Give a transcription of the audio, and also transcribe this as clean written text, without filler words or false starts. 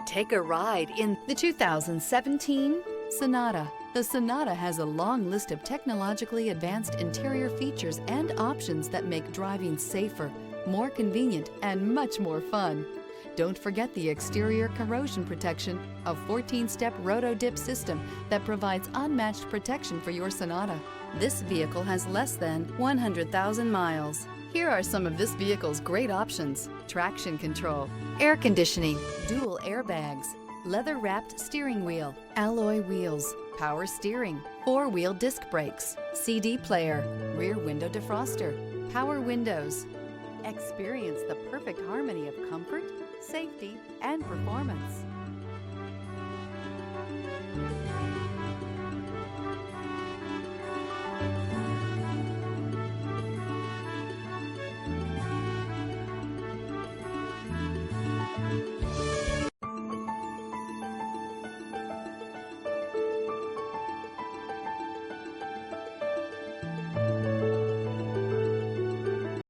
Take a ride in the 2017 Sonata. The Sonata has a long list of technologically advanced interior features and options that make driving safer, more convenient, and much more fun. Don't forget the exterior corrosion protection, a 14-step roto-dip system that provides unmatched protection for your Sonata. This vehicle has less than 100,000 miles. Here are some of this vehicle's great options: traction control, air conditioning, dual airbags, leather-wrapped steering wheel, alloy wheels, power steering, four-wheel disc brakes, CD player, rear window defroster, power windows. Experience the perfect harmony of comfort, safety, and performance.